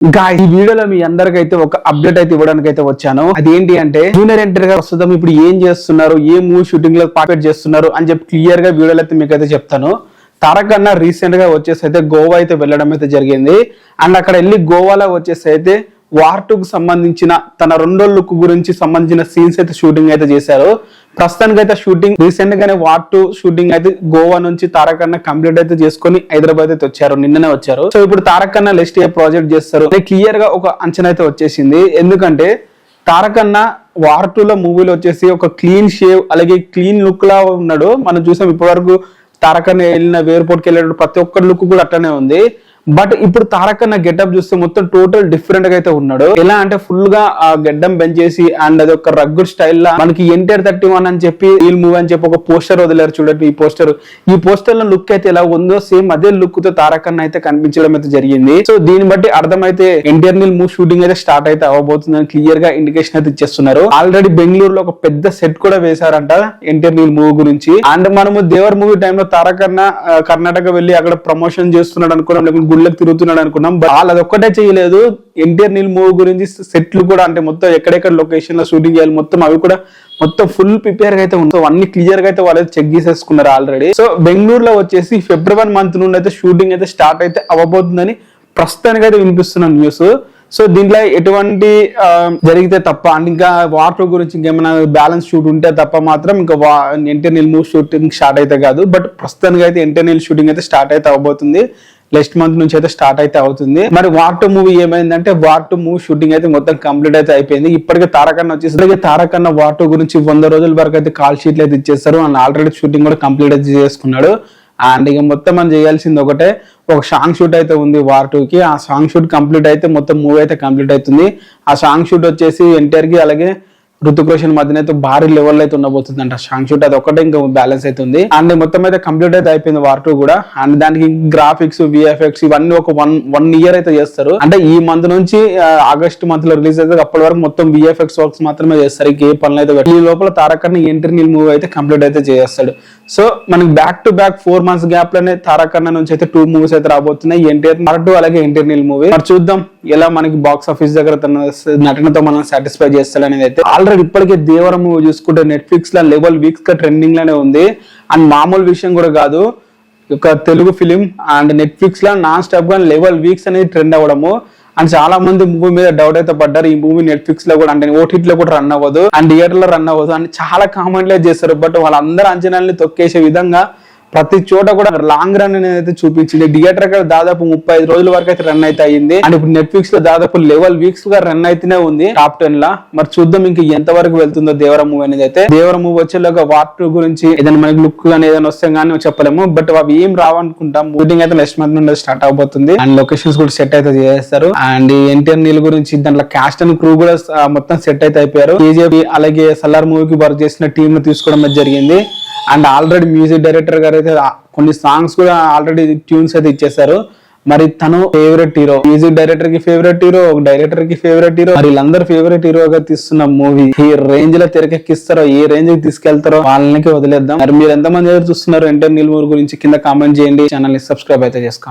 ఈ వీడియోలో మీ అందరికైతే ఒక అప్డేట్ అయితే ఇవ్వడానికి అయితే వచ్చాను. అదేంటి అంటే జూనియర్ ఎన్టీఆర్ గారు ప్రస్తుతం ఇప్పుడు ఏం చేస్తున్నారు, ఏ మూవీ షూటింగ్ లో పార్టిసిపేట్ చేస్తున్నారు అని చెప్పి క్లియర్ గా వీడియోలో అయితే మీకు అయితే చెప్తాను. తారక్ అన్న రీసెంట్ గా వచ్చేసి అయితే గోవా అయితే వెళ్ళడం అయితే జరిగింది. అండ్ అక్కడ వెళ్ళి గోవాలో వచ్చేసి అయితే వార్ 2 కు సంబంధించిన తన రెండో లుక్ గురించి సంబంధించిన సీన్స్ అయితే షూటింగ్ అయితే చేశారు. ప్రస్తుతానికి అయితే షూటింగ్ రీసెంట్ గానే వార్ 2 షూటింగ్ అయితే గోవా నుంచి తారక్ అన్న కంప్లీట్ అయితే చేసుకుని హైదరాబాద్ అయితే వచ్చారు, నిన్ననే వచ్చారు. సో ఇప్పుడు తారక్ అన్న నెక్స్ట్ ఏ ప్రాజెక్ట్ చేస్తారు క్లియర్ గా ఒక అంచనా అయితే వచ్చేసింది. ఎందుకంటే తారక్ అన్న వార్ 2 లో మూవీలో వచ్చేసి ఒక క్లీన్ షేవ్ అలాగే క్లీన్ లుక్ లా ఉన్నాడు. మనం చూసాం ఇప్పటి వరకు తారక్ అన్న వెళ్ళిన ఎయిర్పోర్ట్ కి వెళ్ళాడు, ప్రతి ఒక్క లుక్ కూడా అట్లనే ఉంది. బట్ ఇప్పుడు తారక్ అన్న గెటప్ చూస్తే మొత్తం టోటల్ డిఫరెంట్ గా అయితే ఉన్నాడు. ఎలా అంటే ఫుల్ గా ఆ గెడ్డం పెంచేసి అండ్ అది ఒక రగ్గుడ్ స్టైల్ లా మనకి ఎన్టీఆర్ 31 అని చెప్పి రీల్ మూవీ అని చెప్పి ఒక పోస్టర్ వదిలేరు చూడండి. ఈ పోస్టర్ లో లుక్ అయితే ఎలా ఉందో సేమ్ అదే లుక్ తో తారక్ అన్న అయితే కనిపించడం అయితే జరిగింది. సో దీన్ని బట్టి అర్థమైతే ఎన్టీఆర్ నీల్ మూవీ షూటింగ్ అయితే స్టార్ట్ అయితే అవ్వబోతుందని క్లియర్ గా ఇండికేషన్ అయితే ఇచ్చేస్తున్నారు. ఆల్రెడీ బెంగళూరులో ఒక పెద్ద సెట్ కూడా వేశారంట ఎన్టీఆర్ నీల్ మూవీ గురించి. అండ్ మనము దేవర్ మూవీ టైంలో తారక్ అన్న కర్ణాటక వెళ్ళి అక్కడ ప్రమోషన్ చేస్తున్నాడు అనుకున్నాం, గుళ్ళకి తిరుగుతున్నాడు అనుకున్నాం. వాళ్ళు అదొక్కటే చేయలేదు, ఎన్టీఆర్ నీల్ మూవీ గురించి సెట్లు కూడా అంటే మొత్తం ఎక్కడెక్కడ లొకేషన్ లో షూటింగ్ చేయాలి మొత్తం అవి కూడా మొత్తం ఫుల్ ప్రిపేర్ గా అయితే ఉంటుంది. అన్ని క్లియర్ గా అయితే వాళ్ళు చెక్ చేసేసుకున్నారు ఆల్రెడీ. సో బెంగళూరులో వచ్చేసి ఫిబ్రవరి మంత్ నుండి అయితే షూటింగ్ అయితే స్టార్ట్ అయితే అవ్వబోతుందని ప్రస్తుతానికి అయితే వినిపిస్తున్న న్యూస్. సో దీంట్లో ఎటువంటి జరిగితే తప్ప అంటే ఇంకా వార్ 2 గురించి ఇంకేమైనా బ్యాలెన్స్ షూట్ ఉంటే తప్ప మాత్రం ఇంకా NTR Neel movie shooting start అయితే కాదు. బట్ ప్రస్తుతానికి అయితే ఎన్టీఆర్ నీల్ షూటింగ్ అయితే స్టార్ట్ అయితే అవబోతుంది. నెక్స్ట్ మంత్ నుంచి అయితే స్టార్ట్ అయితే అవుతుంది. మరి వార్ 2 మూవీ ఏమైందంటే వార్ 2 మూవీ షూటింగ్ అయితే మొత్తం కంప్లీట్ అయితే అయిపోయింది. ఇప్పటికే తారక్ అన్న వచ్చేసి తారక్ అన్న వార్ 2 గురించి 100 రోజుల వరకు అయితే కాల్ షీట్లు అయితే ఇచ్చేస్తారు. అండ్ ఆల్రెడీ షూటింగ్ కూడా కంప్లీట్ అయితే చేసుకున్నాడు. అండ్ ఇక మొత్తం మనం చేయాల్సింది ఒకటే, ఒక సాంగ్ షూట్ అయితే ఉంది వార్ 2 కి. ఆ సాంగ్ షూట్ కంప్లీట్ అయితే మొత్తం మూవీ అయితే కంప్లీట్ అవుతుంది. ఆ సాంగ్ షూట్ వచ్చేసి ఎన్టీఆర్ కి అలాగే ఋతిక్ రోషన్ మధ్యన అయితే భారీ లెవెల్ అయితే ఉండబోతుంది అంట సాంగ్ షూట్. అది ఒకటే ఇంకా బ్యాలెన్స్ అవుతుంది. అండ్ మొత్తం అయితే కంప్లీట్ అయితే అయిపోయింది వార్ 2 కూడా. అండ్ దానికి గ్రాఫిక్స్ విఎఫ్ఎక్స్ ఇవన్నీ ఒక వన్ ఇయర్ అయితే చేస్తారు. అంటే ఈ మంత్ నుంచి ఆగస్ట్ మంత్ లో రిలీజ్ అయితే అప్పటి వరకు మొత్తం విఎఫ్ఎక్స్ వర్క్స్ మాత్రమే చేస్తారు. ఇంకే పనులు అయితే ఈ లోపల తారక్ అన్న ఎన్టీఆర్ నీల్ మూవీ అయితే కంప్లీట్ అయితే చేస్తాడు. సో మనకి back to back 4 months gap లోనే తారక్ అన్న నుంచి అయితే 2 మూవీస్ అయితే రాబోతున్నాయి, ఎన్టీఆర్ వార్ 2 అలాగే ఎన్టీఆర్ నీల్ మూవీ. మరి చూద్దాం ఎలా మనకి బాక్స్ ఆఫీస్ దగ్గర తన నటనతో మనం సాటిస్ఫై చేస్తాడు అనేది అయితే. ఆల్రెడీ ఇప్పటికే దేవర మూవీ చూసుకుంటే నెట్ఫ్లిక్స్ లో లెవెల్ వీక్స్ గా ట్రెండింగ్ లోనే ఉంది. అండ్ మామూలు విషయం కూడా కాదు, ఒక తెలుగు ఫిలిం అండ్ నెట్ఫ్లిక్స్ లో నాన్ స్టాప్ గా లెవెల్ వీక్స్ అనేది ట్రెండ్ అవ్వడము. అండ్ చాలా మంది మూవీ మీద డౌట్ అయితే పడ్డారు, ఈ మూవీ నెట్ఫ్లిక్స్ లో కూడా అంటే ఓటీటీ లో కూడా రన్ అవ్వదు అండ్ థియేటర్ లో రన్ అవ్వదు అని చాలా కామెంట్లే చేస్తారు. బట్ వాళ్ళందరూ అంచనాలని తొక్కేసే విధంగా ప్రతి చోట కూడా లాంగ్ రన్ అనేది చూపించింది. థియేటర్ గా దాదాపు 35 రోజుల వరకు అయితే రన్ అయితే అయ్యింది. అండ్ ఇప్పుడు నెట్ఫ్లిక్స్ లో దాదాపు లెవెల్ వీక్స్ గా రన్ అయితేనే ఉంది టాప్ 10 లా. మరి చూద్దాం ఇంకా ఎంత వరకు వెళ్తుందో దేవర మూవీ అనేది అయితే. దేవర మూవీ వచ్చేలాగా వార్ 2 గురించి ఏదైనా మనకి లుక్ కానీ ఏదైనా వస్తే గానీ చెప్పలేము. బట్ అవి ఏం రావనుకుంటాం. షూటింగ్ అయితే నెక్స్ట్ మంత్ నుండి స్టార్ట్ అవబోతుంది. అండ్ లొకేషన్స్ కూడా సెట్ అయితే చేస్తారు. అండ్ ఎన్టీఆర్ నీల్ గురించి దాంట్లో కాస్ట్ అండ్ క్రూ కూడా మొత్తం సెట్ అయితే అయిపోయారు. కేజీఎఫ్ అలాగే సల్లార్ మూవీకి వర్క్ చేసిన టీమ్ ను తీసుకోవడం అయితే జరిగింది. అండ్ ఆల్రెడీ మ్యూజిక్ డైరెక్టర్ గారు అయితే కొన్ని సాంగ్స్ కూడా ఆల్రెడీ ట్యూన్స్ అయితే ఇచ్చేసారు. మరి తను ఫేవరెట్ హీరో, మ్యూజిక్ డైరెక్టర్ కి ఫేవరెట్ హీరో, డైరెక్టర్ కి ఫేవరెట్ హీరో, మరి వీళ్ళందరూ ఫేవరెట్ హీరోగా తీస్తున్న మూవీ ఈ రేంజ్ లో తెరకెక్కిస్తారో, ఏ రేంజ్ కి తీసుకెళ్తారో వాళ్ళకి వదిలేద్దాం. మరి మీరు ఎంతమంది ఎదురు చూస్తున్నారు ఎన్టీఆర్ నీల్ మూవీ గురించి కింద కామెంట్ చేయండి. ఛానల్ ని సబ్స్క్రైబ్ అయితే చేసుకోండి.